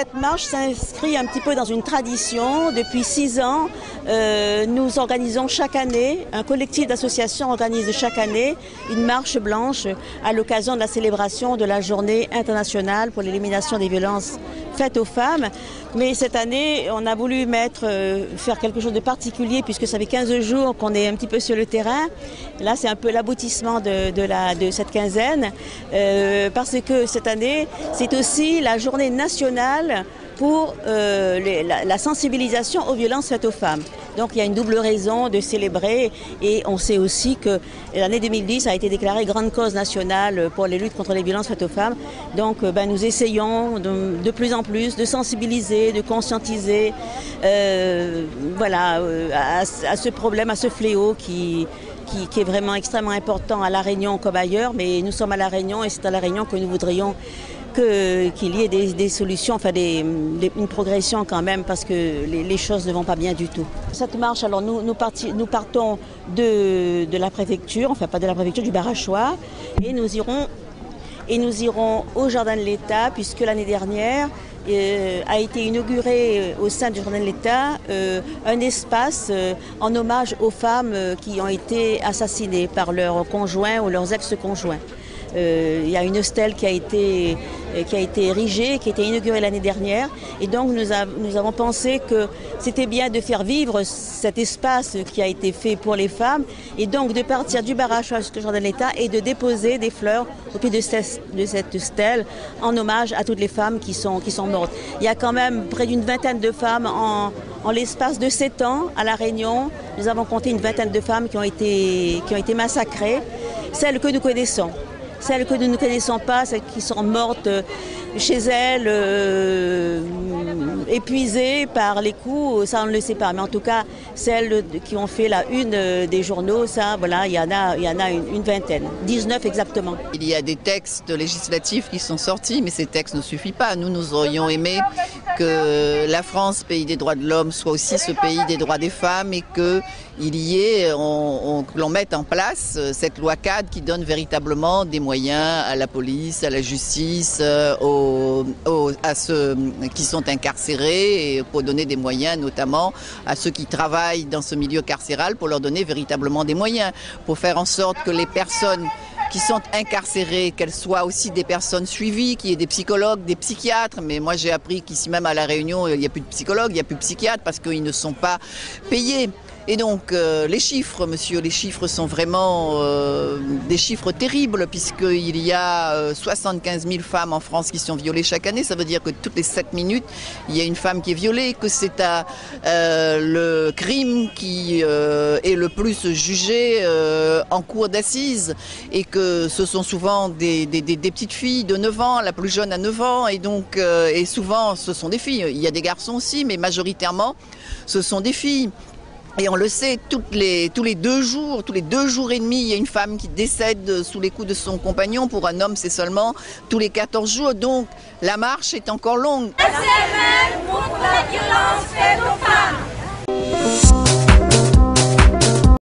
Cette marche s'inscrit un petit peu dans une tradition. Depuis 6 ans, nous organisons chaque année, un collectif d'associations organise chaque année une marche blanche à l'occasion de la célébration de la journée internationale pour l'élimination des violences faites aux femmes. Mais cette année, on a voulu faire quelque chose de particulier puisque ça fait 15 jours qu'on est un petit peu sur le terrain. Là, c'est un peu l'aboutissement de cette quinzaine parce que cette année, c'est aussi la journée nationale pour la sensibilisation aux violences faites aux femmes. Donc il y a une double raison de célébrer et on sait aussi que l'année 2010 a été déclarée grande cause nationale pour les luttes contre les violences faites aux femmes. Donc nous essayons de plus en plus de sensibiliser, de conscientiser à ce problème, à ce fléau qui est vraiment extrêmement important à La Réunion comme ailleurs. Mais nous sommes à La Réunion et c'est à La Réunion que nous voudrions qu'il y ait des solutions, une progression quand même parce que les choses ne vont pas bien du tout. Cette marche, alors nous partons de la préfecture, enfin pas de la préfecture, du Barachois et nous irons au Jardin de l'État puisque l'année dernière a été inauguré au sein du Jardin de l'État un espace en hommage aux femmes qui ont été assassinées par leurs conjoints ou leurs ex-conjoints. Il y a une stèle qui a été érigée, qui a été inaugurée l'année dernière. Et donc nous avons pensé que c'était bien de faire vivre cet espace qui a été fait pour les femmes et donc de partir du Barachois jusqu'au Jardin de l'État et de déposer des fleurs au pied de cette stèle en hommage à toutes les femmes qui sont mortes. Il y a quand même près d'une vingtaine de femmes en l'espace de 7 ans à La Réunion. Nous avons compté une vingtaine de femmes qui ont été massacrées, celles que nous connaissons. Celles que nous ne connaissons pas, celles qui sont mortes chez elles, épuisées par les coups, ça on ne le sait pas. Mais en tout cas, celles qui ont fait la une des journaux, ça, voilà, il y en a une vingtaine, 19 exactement. Il y a des textes législatifs qui sont sortis, mais ces textes ne suffisent pas. Nous aurions aimé que la France, pays des droits de l'homme, soit aussi ce pays des droits des femmes et l'on mette en place cette loi cadre qui donne véritablement des moyens à la police, à la justice, à ceux qui sont incarcérés et pour donner des moyens notamment à ceux qui travaillent dans ce milieu carcéral pour leur donner véritablement des moyens, pour faire en sorte que les personnes qui sont incarcérées, qu'elles soient aussi des personnes suivies, qu'il y ait des psychologues, des psychiatres. Mais moi j'ai appris qu'ici même à La Réunion, il n'y a plus de psychologues, il n'y a plus de psychiatres parce qu'ils ne sont pas payés. Et donc les chiffres, monsieur, les chiffres sont vraiment des chiffres terribles puisqu'il y a 75 000 femmes en France qui sont violées chaque année. Ça veut dire que toutes les 7 minutes, il y a une femme qui est violée, que c'est le crime qui est le plus jugé en cour d'assises et que ce sont souvent des petites filles de 9 ans, la plus jeune à 9 ans et donc et souvent ce sont des filles. Il y a des garçons aussi, mais majoritairement ce sont des filles. Et on le sait, tous les 2 jours et demi, il y a une femme qui décède sous les coups de son compagnon. Pour un homme, c'est seulement tous les 14 jours. Donc, la marche est encore longue. La semaine contre la violence faite aux femmes.